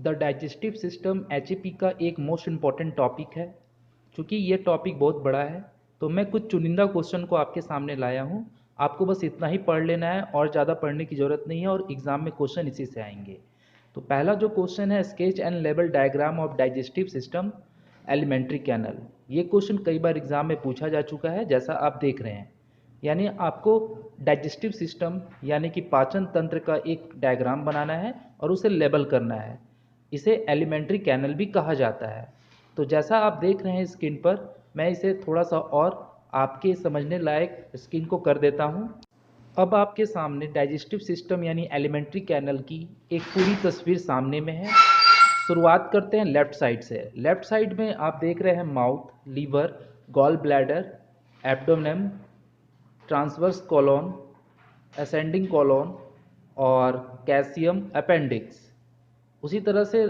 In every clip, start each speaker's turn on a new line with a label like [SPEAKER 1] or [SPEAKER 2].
[SPEAKER 1] The digestive system HAP का एक most important topic है। चूँकि ये टॉपिक बहुत बड़ा है तो मैं कुछ चुनिंदा क्वेश्चन को आपके सामने लाया हूँ। आपको बस इतना ही पढ़ लेना है और ज़्यादा पढ़ने की ज़रूरत नहीं है और एग्ज़ाम में क्वेश्चन इसी से आएंगे। तो पहला जो क्वेश्चन है, sketch and label diagram of digestive system alimentary canal. ये क्वेश्चन कई बार एग्ज़ाम में पूछा जा चुका है, जैसा आप देख रहे हैं। यानी आपको डाइजेस्टिव सिस्टम यानी कि पाचन तंत्र का एक डायग्राम बनाना है और उसे लेबल करना है। इसे एलिमेंट्री कैनल भी कहा जाता है। तो जैसा आप देख रहे हैं स्क्रीन पर, मैं इसे थोड़ा सा और आपके समझने लायक स्क्रीन को कर देता हूं। अब आपके सामने डाइजेस्टिव सिस्टम यानी एलिमेंट्री कैनल की एक पूरी तस्वीर सामने में है। शुरुआत करते हैं लेफ्ट साइड से। लेफ्ट साइड में आप देख रहे हैं mouth, liver, gall bladder, abdomen, transverse colon, ascending colon और कैल्शियम अपेंडिक्स। उसी तरह से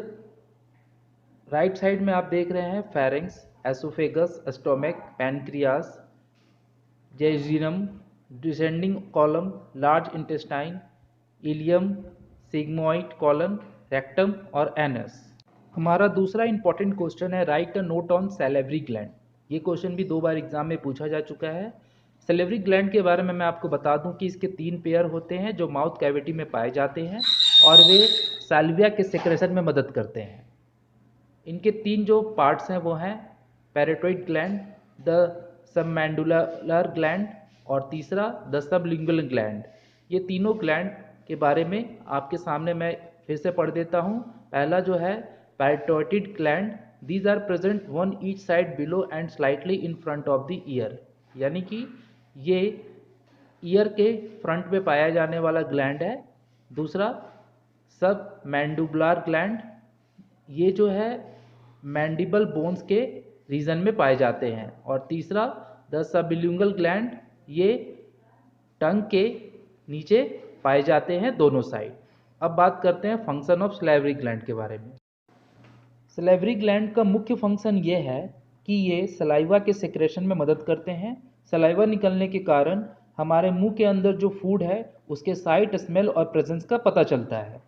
[SPEAKER 1] राइट साइड में आप देख रहे हैं pharynx, oesophagus, stomach, pancreas, jejunum, descending column, large intestine, ileum, sigmoid colon, rectum और एनस। हमारा दूसरा इंपॉर्टेंट क्वेश्चन है, write a note on salivary gland. ये क्वेश्चन भी 2 बार एग्जाम में पूछा जा चुका है। सैलिवरी ग्लैंड के बारे में मैं आपको बता दूं कि इसके 3 पेयर होते हैं जो माउथ कैविटी में पाए जाते हैं और वे साल्विया के सेक्रेशन में मदद करते हैं। इनके 3 जो पार्ट्स हैं वो हैं पैरेटोइड ग्लैंड, द सबमैंडुलर ग्लैंड और तीसरा द सबलिंगुअल ग्लैंड। ये तीनों ग्लैंड के बारे में आपके सामने मैं फिर से पढ़ देता हूँ। पहला जो है parotid gland, these are present one each side below and slightly in front of the ear. यानी कि ये ईयर के फ्रंट में पाया जाने वाला ग्लैंड है। दूसरा सब मैंडुबुलर ग्लैंड, ये जो है मैंडिबल बोन्स के रीजन में पाए जाते हैं। और तीसरा द सबलिंगुअल ग्लैंड, ये टंग के नीचे पाए जाते हैं दोनों साइड। अब बात करते हैं फंक्शन ऑफ सैलिवरी ग्लैंड के बारे में। सैलिवरी ग्लैंड का मुख्य फंक्शन ये है कि ये सलाइवा के सेक्रेशन में मदद करते हैं। सलाइवा निकलने के कारण हमारे मुंह के अंदर जो फूड है उसके साइट, स्मेल और प्रेजेंस का पता चलता है।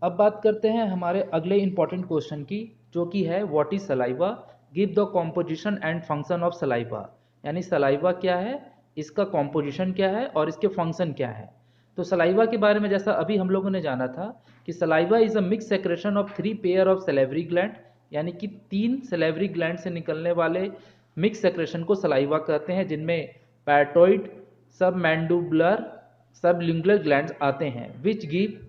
[SPEAKER 1] अब बात करते हैं हमारे अगले इंपॉर्टेंट क्वेश्चन की, जो कि है what is saliva, give the composition and function of saliva. यानी सलाइवा क्या है, इसका कॉम्पोजिशन क्या है और इसके फंक्शन क्या है। तो सलाइवा के बारे में जैसा अभी हम लोगों ने जाना था कि saliva is a mix secretion of 3 pair of salivary gland, यानी कि 3 सैलिवरी ग्लैंड से निकलने वाले मिक्स सेक्रेशन को सलाइवा कहते हैं, जिनमें पैरेटोइड, सबमैंडिबुलर, सबलिंगुअल ग्लैंड्स आते हैं, which give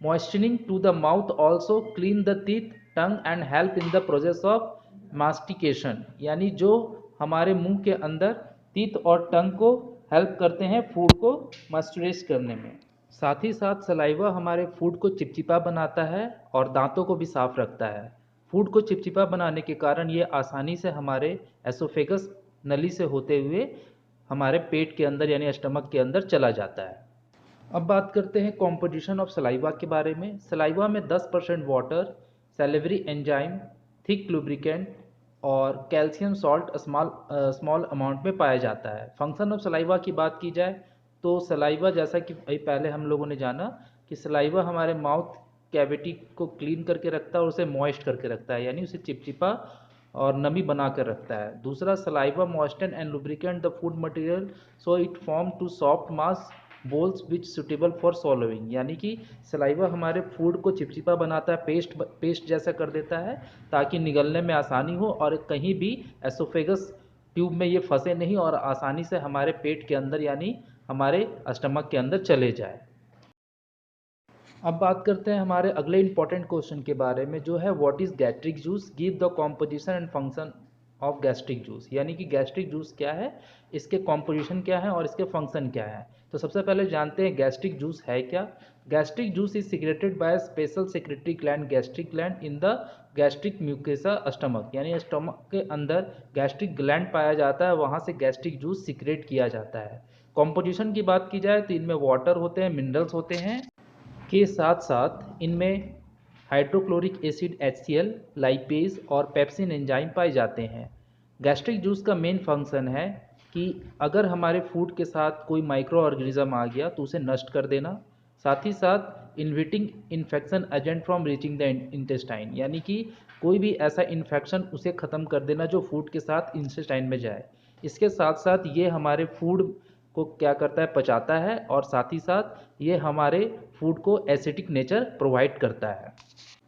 [SPEAKER 1] moistening to the mouth, also clean the teeth, tongue and help in the process of mastication। यानी जो हमारे मुंह के अंदर टीथ और टंग को हेल्प करते हैं फूड को मॉइस्चराइज करने में। साथ ही साथ सलाइवा हमारे फूड को चिपचिपा बनाता है और दांतों को भी साफ रखता है। फूड को चिपचिपा बनाने के कारण ये आसानी से हमारे एसोफेगस नली से होते हुए हमारे पेट के अंदर यानी स्टमक के अंदर चला जाता है। अब बात करते हैं कॉम्पोजिशन ऑफ सलाइवा के बारे में। सलाइवा में 10% water, salivary enzyme, thick lubricant और कैल्शियम सॉल्ट स्मॉल अमाउंट में पाया जाता है। फंक्शन ऑफ सलाइवा की बात की जाए तो सलाइवा, जैसा कि पहले हम लोगों ने जाना कि सलाइवा हमारे माउथ कैविटी को क्लीन करके रखता है और उसे मॉइस्ट करके रखता है, यानी उसे चिपचिपा और नमी बना कर रखता है। दूसरा, saliva moisten and lubricant the food material so it form to soft mass bolus which suitable for swallowing. यानी कि सलाइवा हमारे फूड को चिपचिपा बनाता है, पेस्ट जैसा कर देता है, ताकि निगलने में आसानी हो और कहीं भी एसोफेगस ट्यूब में ये फंसे नहीं और आसानी से हमारे पेट के अंदर यानी हमारे स्टमक के अंदर चले जाए। अब बात करते हैं हमारे अगले इंपॉर्टेंट क्वेश्चन के बारे में, जो है what is gastric juice, give the composition and function of gastric juice. यानी कि गैस्ट्रिक जूस क्या है, इसके कॉम्पोजिशन क्या है और इसके फंक्शन क्या है। तो सबसे पहले जानते हैं गैस्ट्रिक जूस है क्या। Gastric juice is secreted by special secretary gland, gastric gland in the gastric mucosa stomach. यानी स्टमक के अंदर गैस्ट्रिक ग्लैंड पाया जाता है, वहाँ से गैस्ट्रिक जूस सिक्रेट किया जाता है। कॉम्पोजिशन की बात की जाए तो इनमें वाटर होते हैं, मिनरल्स होते हैं, के साथ साथ इनमें हाइड्रोक्लोरिक एसिड HCl, लाइपेज और पेप्सिन एंजाइम पाए जाते हैं। गैस्ट्रिक जूस का मेन फंक्शन है कि अगर हमारे फूड के साथ कोई माइक्रो ऑर्गेनिज्म आ गया तो उसे नष्ट कर देना, साथ ही साथ inviting infection agent from reaching the intestine, यानी कि कोई भी ऐसा इन्फेक्शन उसे ख़त्म कर देना जो फूड के साथ इंटेस्टाइन में जाए। इसके साथ साथ ये हमारे फूड को क्या करता है, पचाता है, और साथ ही साथ ये हमारे फूड को एसिडिक नेचर प्रोवाइड करता है।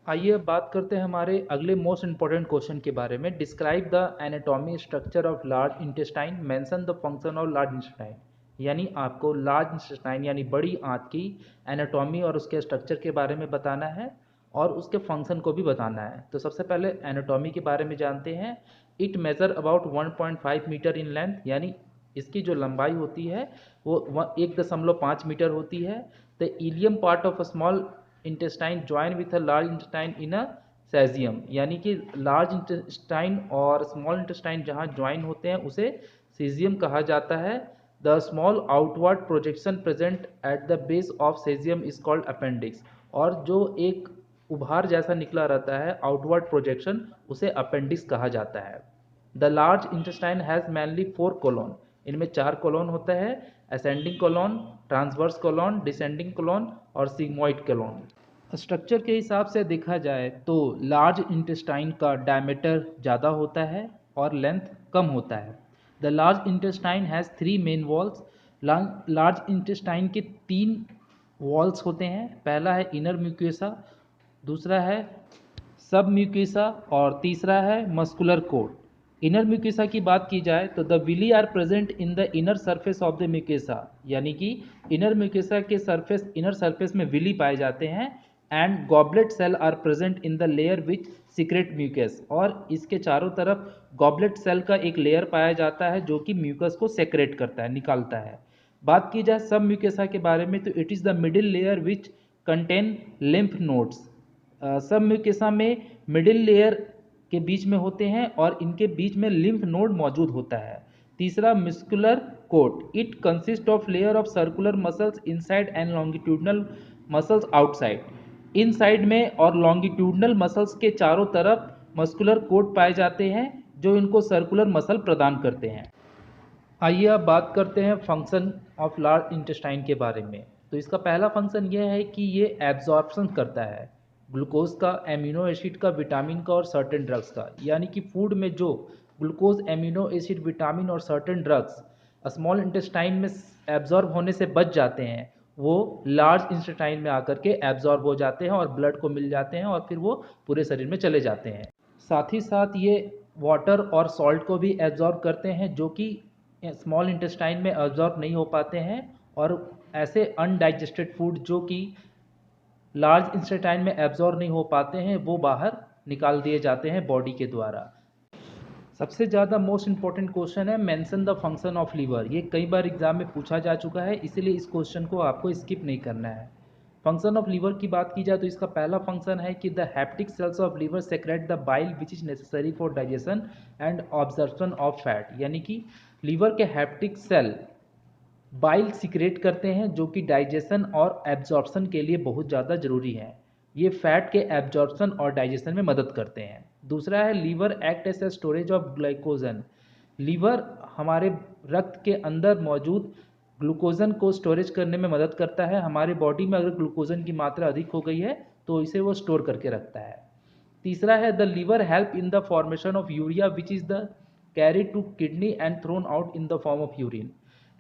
[SPEAKER 1] आइए अब बात करते हैं हमारे अगले मोस्ट इंपॉर्टेंट क्वेश्चन के बारे में। Describe the anatomy structure of large intestine, mention the function of large intestine, यानी आपको लार्ज इंटेस्टाइन यानी बड़ी आंत की एनाटॉमी और उसके स्ट्रक्चर के बारे में बताना है और उसके फंक्शन को भी बताना है। तो सबसे पहले एनाटॉमी के बारे में जानते हैं। It measure about 1.5 metre in length, यानी इसकी जो लंबाई होती है वो 1.5 मीटर होती है। The ileum part of a small intestine join with a large intestine in a caecum, यानी कि लार्ज इंटेस्टाइन और स्मॉल इंटेस्टाइन जहाँ ज्वाइन होते हैं उसे सीजियम कहा जाता है। The small outward projection present at the base of caecum is called appendix, और जो एक उभार जैसा निकला रहता है आउटवर्ड प्रोजेक्शन उसे अपेंडिक्स कहा जाता है। The large intestine has mainly 4 colon, इनमें 4 कोलोन होता है, ascending colon, transverse colon, descending colon और सिग्मोइड कोलोन। स्ट्रक्चर के हिसाब से देखा जाए तो लार्ज इंटेस्टाइन का डायमीटर ज़्यादा होता है और लेंथ कम होता है। The large intestine has 3 main walls. Large intestine के 3 वॉल्स होते हैं। पहला है इनर म्यूकोसा, दूसरा है सब म्यूकोसा और तीसरा है मस्कुलर कोट। इनर म्यूकोसा की बात की जाए तो the villi are present in the inner surface of the mucosa, यानी कि इनर म्यूकोसा के इनर सरफेस में विली पाए जाते हैं। And goblet cell are present in the layer which secrete mucus, और इसके चारों तरफ गॉबलेट सेल का एक लेयर पाया जाता है जो कि म्यूकस को सेक्रेट करता है, निकालता है। बात की जाए सब म्यूकोसा के बारे में तो it is the middle layer which contain lymph nodes. सब म्यूकोसा में मिडिल लेयर के बीच में होते हैं और इनके बीच में लिम्फ नोड मौजूद होता है। तीसरा muscular coat, it consist of layer of circular muscles inside and longitudinal muscles outside. Inside में और लॉन्गिट्यूडनल मसल्स के चारों तरफ मस्कुलर कोट पाए जाते हैं जो इनको सर्कुलर मसल प्रदान करते हैं। आइए अब बात करते हैं फंक्शन ऑफ लार्ज इंटेस्टाइन के बारे में। तो इसका पहला फंक्शन यह है कि ये एब्जॉर्प्शन करता है ग्लूकोज का, एमिनो एसिड का, विटामिन का और सर्टेन ड्रग्स का, यानी कि फूड में जो ग्लूकोज, एमिनो एसिड, विटामिन और सर्टेन ड्रग्स स्मॉल इंटेस्टाइन में एब्जॉर्ब होने से बच जाते हैं वो लार्ज इंटेस्टाइन में आकर के एब्जॉर्ब हो जाते हैं और ब्लड को मिल जाते हैं और फिर वो पूरे शरीर में चले जाते हैं। साथ ही साथ ये वाटर और सॉल्ट को भी एब्जॉर्ब करते हैं जो कि स्मॉल इंटेस्टाइन में एब्जॉर्ब नहीं हो पाते हैं, और ऐसे अनडाइजेस्टेड फूड जो कि लार्ज इंटेस्टाइन में एब्जॉर्ब नहीं हो पाते हैं वो बाहर निकाल दिए जाते हैं बॉडी के द्वारा। सबसे ज़्यादा मोस्ट इंपॉर्टेंट क्वेश्चन है mention the function of liver. ये कई बार एग्जाम में पूछा जा चुका है, इसीलिए इस क्वेश्चन को आपको स्किप नहीं करना है। फंक्शन ऑफ लीवर की बात की जाए तो इसका पहला फंक्शन है कि the hepatic cells of liver secrete the bile which is necessary for digestion and absorption of fat, यानी कि लीवर के हेप्टिक सेल बाइल सिक्रेट करते हैं जो कि डाइजेशन और एब्जॉर्प्शन के लिए बहुत ज़्यादा ज़रूरी है। ये फैट के एब्जॉर्प्शन और डाइजेशन में मदद करते हैं। दूसरा है liver act as a storage of glycogen. Liver हमारे रक्त के अंदर मौजूद ग्लूकोजन को स्टोरेज करने में मदद करता है। हमारे बॉडी में अगर ग्लूकोजन की मात्रा अधिक हो गई है तो इसे वो स्टोर करके रखता है। तीसरा है the liver help in the formation of urea which is the carry to kidney and thrown out in the form of urine.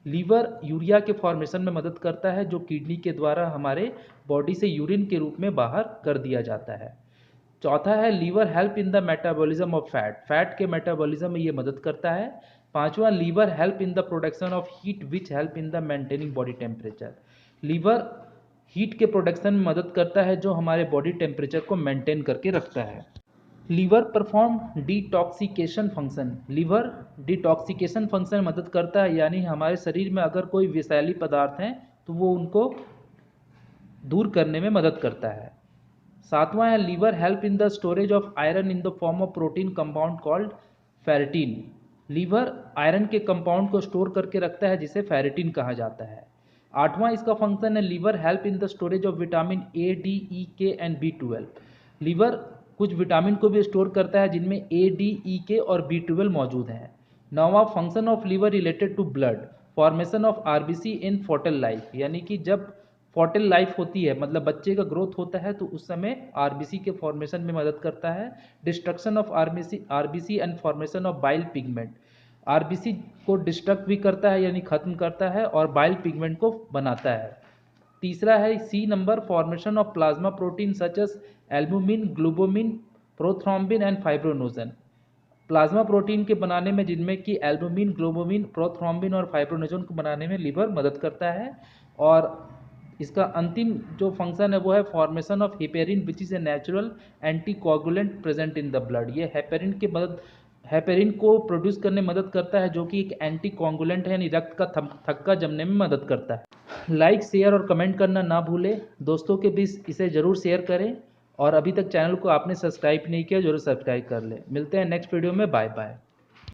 [SPEAKER 1] Liver urea के फॉर्मेशन में मदद करता है जो किडनी के द्वारा हमारे बॉडी से यूरिन के रूप में बाहर कर दिया जाता है। चौथा है liver help in the metabolism of fat. Fat के मेटाबॉलिज्म में ये मदद करता है। पांचवा liver help in the production of heat which help in the maintaining body temperature. Liver heat के प्रोडक्शन में मदद करता है जो हमारे बॉडी टेम्परेचर को मेंटेन करके रखता है। Liver perform detoxification function. Liver detoxification function मदद करता है, यानी हमारे शरीर में अगर कोई विषैली पदार्थ हैं तो वो उनको दूर करने में मदद करता है। सातवां है liver help in the storage of iron in the form of protein compound called ferritin. Liver iron के कंपाउंड को स्टोर करके रखता है जिसे फेरेटिन कहा जाता है। आठवां इसका फंक्शन है liver help in the storage of vitamin A, D, E, K and B12। Liver कुछ विटामिन को भी स्टोर करता है जिनमें ए, डी, ई, के और B12 मौजूद हैं। नौवां function of liver related to blood formation of RBC in foetal life, यानी कि जब फर्टाइल लाइफ होती है, मतलब बच्चे का ग्रोथ होता है तो उस समय आरबीसी के फॉर्मेशन में मदद करता है। Destruction of RBC and formation of bile pigment, RBC को डिस्ट्रक्ट भी करता है यानी खत्म करता है और बाइल पिगमेंट को बनाता है। तीसरा है C number, formation of plasma protein such as albumin, globulin, prothrombin and fibrinogen. Plasma protein के बनाने में जिनमें कि एल्बुमिन, ग्लोबोमिन, प्रोथ्रोम्बिन और फाइब्रोनोजन को बनाने में लीवर मदद करता है। और इसका अंतिम जो फंक्शन है वो है formation of heparin which is a natural anticoagulant present in the blood. ये हेपेरिन को प्रोड्यूस करने में मदद करता है जो कि एक एंटीकोगुलेंट है, यानी रक्त का थक्का जमने में मदद करता है। लाइक, शेयर और कमेंट करना ना भूलें, दोस्तों के बीच इसे ज़रूर शेयर करें और अभी तक चैनल को आपने सब्सक्राइब नहीं किया जरूर सब्सक्राइब कर लें। मिलते हैं नेक्स्ट वीडियो में, बाय बाय।